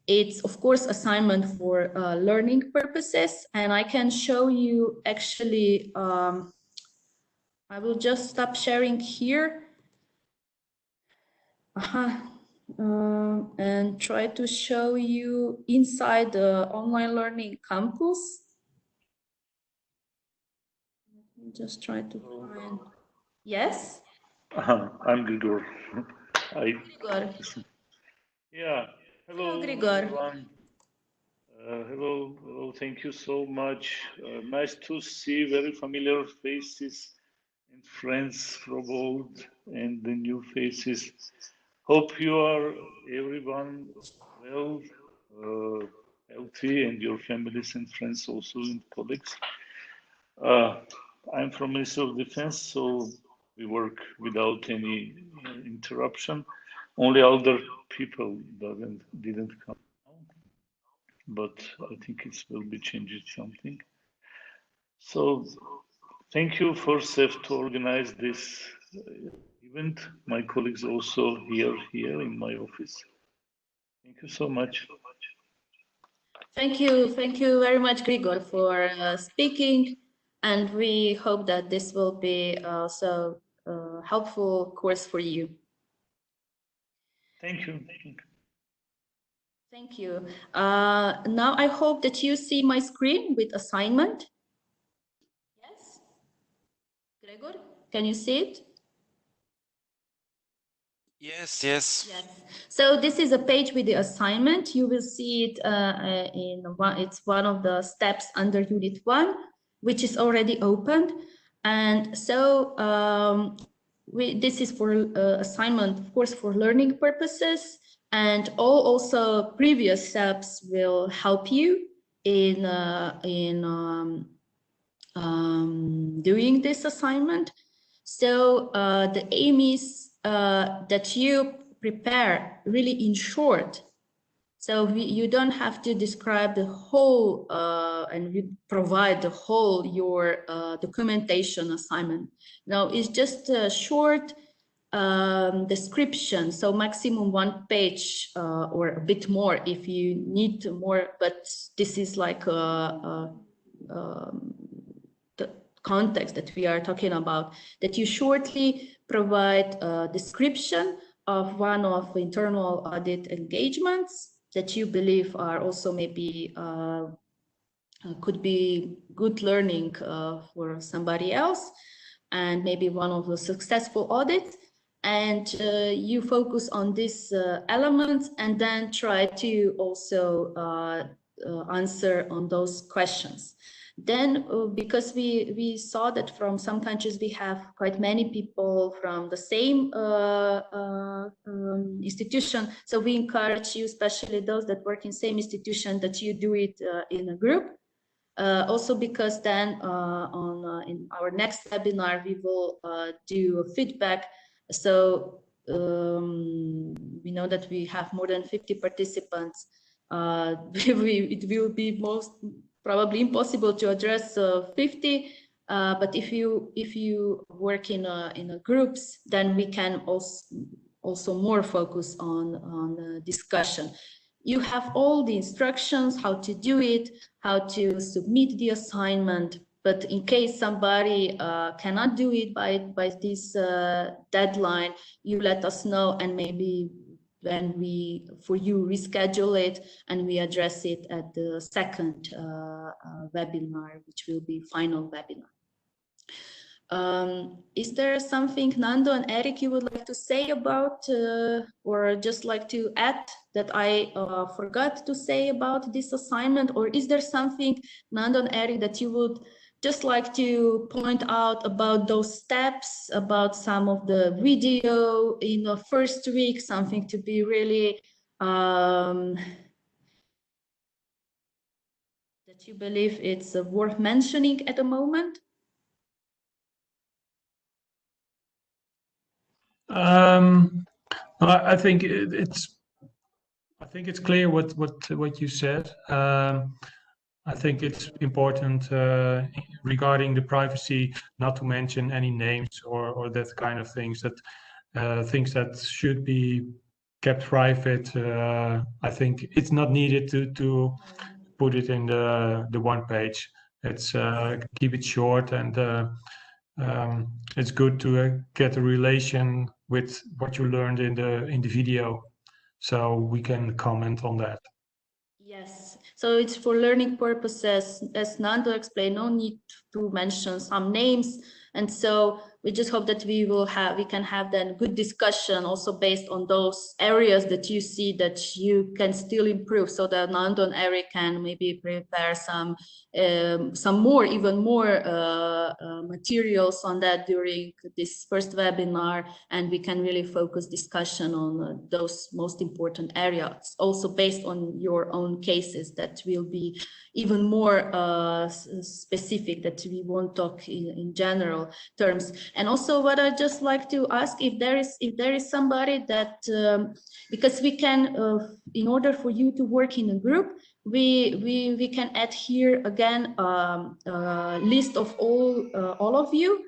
It's of course assignment for learning purposes, and I can show you actually. I will just stop sharing here. And try to show you inside the online learning campus. Let me just try to find. Yes? I'm Grigor. Grigor. Yeah. Hello, Grigor. everyone. Hello. Thank you so much. Nice to see very familiar faces and friends from old and the new faces. Hope you are everyone well, healthy, and your families and friends also and colleagues. I'm from Ministry of Defense, so we work without any interruption. Only older people didn't come, but I think it will be changing something. So thank you for SEF to organize this event. My colleagues also here in my office. Thank you so much. Thank you very much, Grigor, for speaking, and we hope that this will be also a helpful course for you. Thank you. Thank you. Now I hope that you see my screen with assignment. Yes? Gregor, can you see it? Yes. Yes. So this is a page with the assignment. You will see it it's one of the steps under Unit 1, which is already opened. And so this is for assignment, of course, for learning purposes. And also previous steps will help you in doing this assignment. So the aim is that you prepare really in short. So you don't have to describe the whole and you provide the whole your documentation assignment. No, it's just a short description. So maximum 1 page or a bit more if you need more. But this is like the context that we are talking about, that you shortly provide a description of one of internal audit engagements that you believe are also maybe could be good learning for somebody else, and maybe one of the successful audits. And you focus on these elements and then try to also answer on those questions. Then, because we saw that from some countries we have quite many people from the same institution, so we encourage you, especially those that work in same institution, that you do it in a group. Also because then in our next webinar, we will do a feedback. So we know that we have more than 50 participants. It will be most probably impossible to address 50. But if you work in groups, then we can also more focus on discussion. You have all the instructions how to do it, how to submit the assignment. But in case somebody cannot do it by this deadline, you let us know, and maybe then we, for you, reschedule it and we address it at the second webinar, which will be final webinar. Is there something, Nando and Eric, you would like to say about or just like to add that I forgot to say about this assignment? Or is there something, Nando and Eric, that you would just like to point out about those steps, about some of the video in the first week, something to be really that you believe it's worth mentioning at the moment? I think it's clear what you said. I think it's important regarding the privacy not to mention any names or that kind of things, that things that should be kept private. I think it's not needed to put it in the one page. It's keep it short, and it's good to get a relation with what you learned in the video, so we can comment on that. Yes, so it's for learning purposes. As Nando explained, no need to mention some names, and so we just hope that we can have then good discussion also based on those areas that you see that you can still improve, so that Nando and Eric can maybe prepare some even more materials on that during this first webinar, and we can really focus discussion on those most important areas, also based on your own cases that will be even more specific, that we won't talk in general terms. And also what I just like to ask, if there is somebody that because we can in order for you to work in a group, we can add here again list of all of you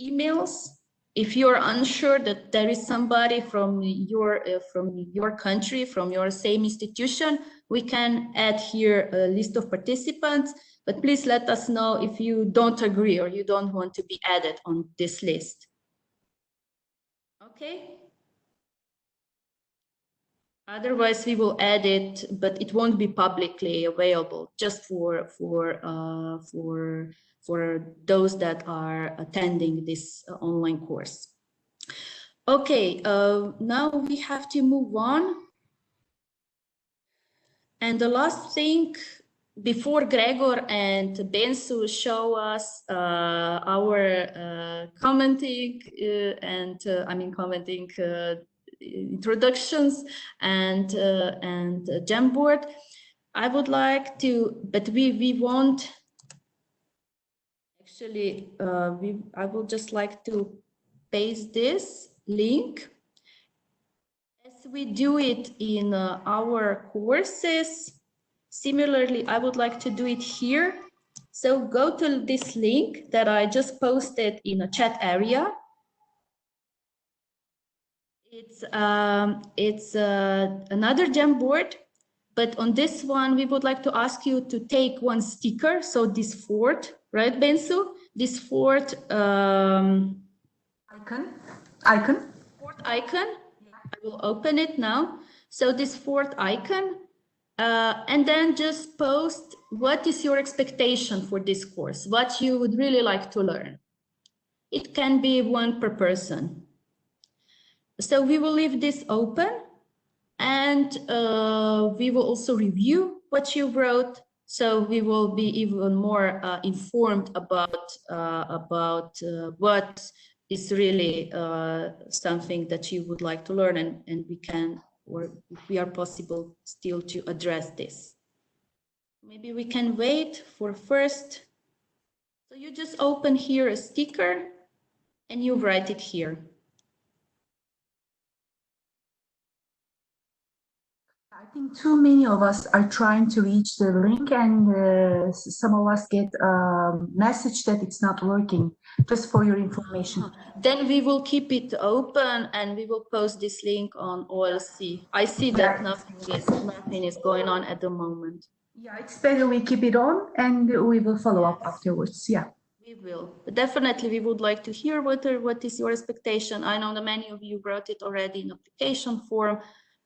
emails. If you're unsure that there is somebody from your country, from your same institution, we can add here a list of participants, but please let us know if you don't agree or you don't want to be added on this list. Okay? Otherwise, we will add it, but it won't be publicly available, just for those that are attending this online course. Okay, now we have to move on. And the last thing, before Gregor and Bensu show us our commenting introductions and Jamboard, I would like to, but we won't actually. I would just like to paste this link. As we do it in our courses, similarly, I would like to do it here. So go to this link that I just posted in a chat area. It's another Jamboard, but on this one, we would like to ask you to take one sticker. So this fort, right, Bensu? This fort icon. Fort icon. I will open it now. So this fort icon, and then just post what is your expectation for this course, what you would really like to learn. It can be one per person. So we will leave this open, and we will also review what you wrote. So we will be even more informed about what is really something that you would like to learn, and we can, or if we are possible, still to address this. Maybe we can wait for first. So you just open here a sticker and you write it here. I think too many of us are trying to reach the link, and some of us get a message that it's not working, just for your information. Then we will keep it open and we will post this link on OLC. I see that nothing is going on at the moment. Yeah, it's better we keep it on and we will follow up afterwards. Yeah. We will. But definitely, we would like to hear what is your expectation. I know that many of you wrote it already in application form,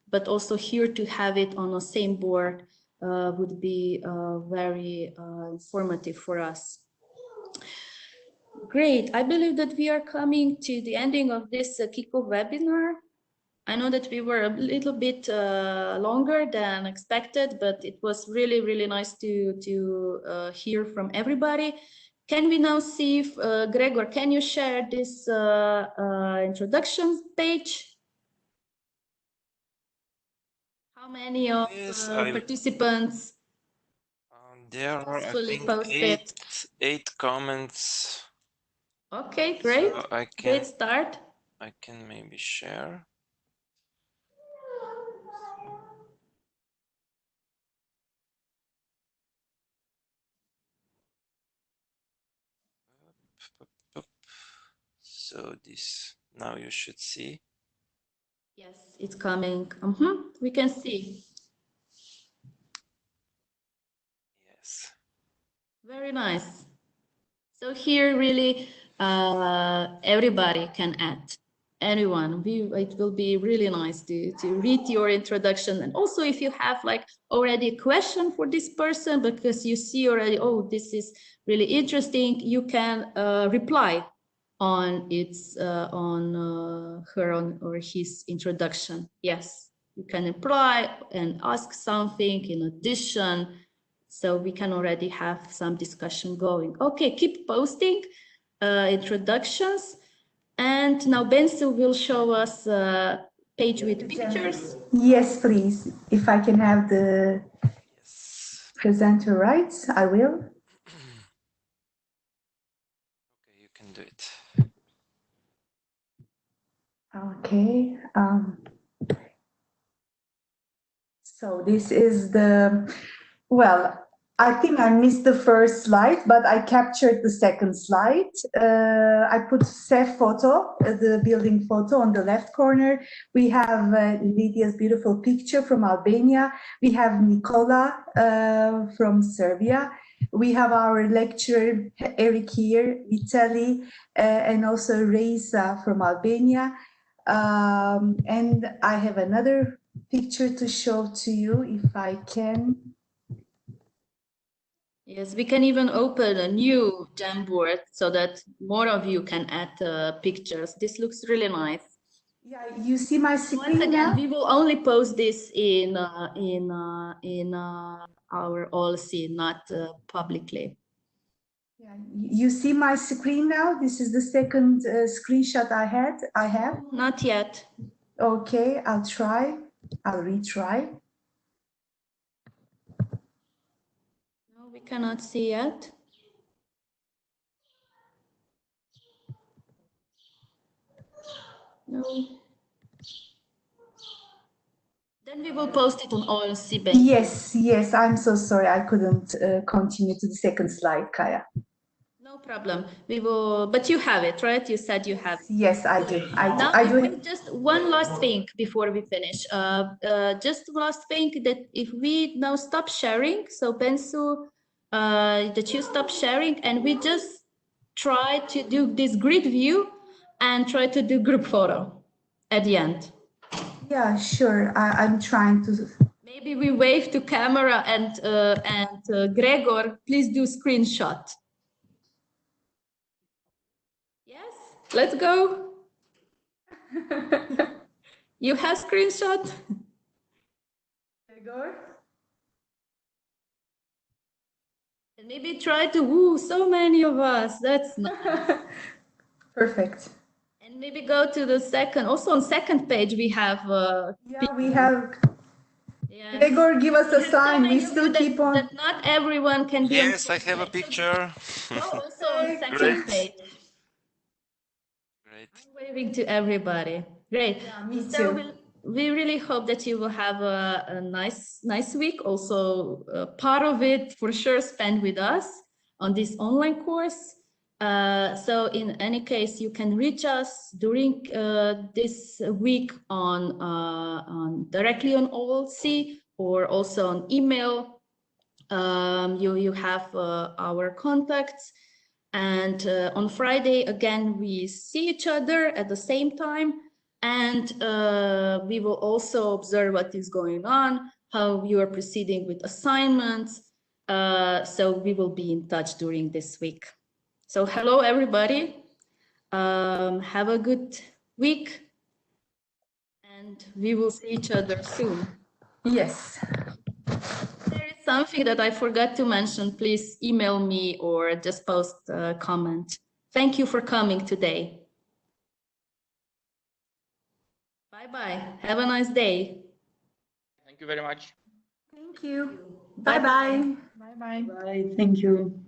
but also here to have it on the same board would be very informative for us. Great. I believe that we are coming to the ending of this kickoff webinar. I know that we were a little bit longer than expected, but it was really, really nice to hear from everybody. Can we now see if, Gregor, can you share this introduction page? How many of participants there are, I think, posted? eight comments. Okay, great. So Great start. I can maybe share. So this, now you should see. Yes, it's coming. We can see. Yes. Very nice. So here really everybody can add. Anyone. It will be really nice to read your introduction. And also if you have like already a question for this person, because you see already, oh, this is really interesting, you can reply on her or his introduction. Yes, you can reply and ask something in addition, so we can already have some discussion going. Okay, keep posting introductions, and now Bensu will show us a page with pictures. Yes, please. If I can have the presenter rights, I will. Okay, you can do it. Okay. So this is the, well, I think I missed the first slide, but I captured the second slide. I put Sef photo, the building photo on the left corner. We have Lydia's beautiful picture from Albania. We have Nicola from Serbia. We have our lecturer, Eric here, Vitali, and also Reisa from Albania. And I have another picture to show to you if I can. Yes, we can even open a new Jamboard so that more of you can add pictures. This looks really nice. Yeah, you see my screen. Once again, now? we will only post this in our OLC, not publicly. Yeah, you see my screen now. This is the second screenshot I have. Not yet. Okay, I'll try. I'll retry. No, we cannot see yet. No. Then we will post it on OLC. Yes, I'm so sorry. I couldn't continue to the second slide, Kaya. No problem. We will, but you have it, right? You said you have it. Yes, I do. Now, I do. Just one last thing before we finish. Just last thing that if we now stop sharing, so Bensu, that you stop sharing, and we just try to do this grid view and try to do group photo at the end. Yeah, sure. I'm trying to. Maybe we wave to camera and Gregor, please do screenshot. Yes, let's go. You have screenshot? Gregor? And maybe try to woo so many of us. That's nice. Perfect. And maybe go to the second. Also on second page we have. Yeah, we have. Yes. Gregor, give us a There's sign. so We many still that, keep on. that not everyone can be on Yes, I have a picture. also on second Great. page. Great. I'm waving to everybody. Great. Yeah, me So too. we really hope that you will have a nice week. Also, part of it for sure spent with us on this online course. So in any case, you can reach us during this week on directly on OLC or also on email. You have our contacts. And on Friday, again, we see each other at the same time. And we will also observe what is going on, how you are proceeding with assignments. So we will be in touch during this week. So hello, everybody. Have a good week. And we will see each other soon. Yes. There is something that I forgot to mention. Please email me or just post a comment. Thank you for coming today. Bye-bye. Have a nice day. Thank you very much. Thank you. Bye-bye. Bye-bye. Bye. Thank you.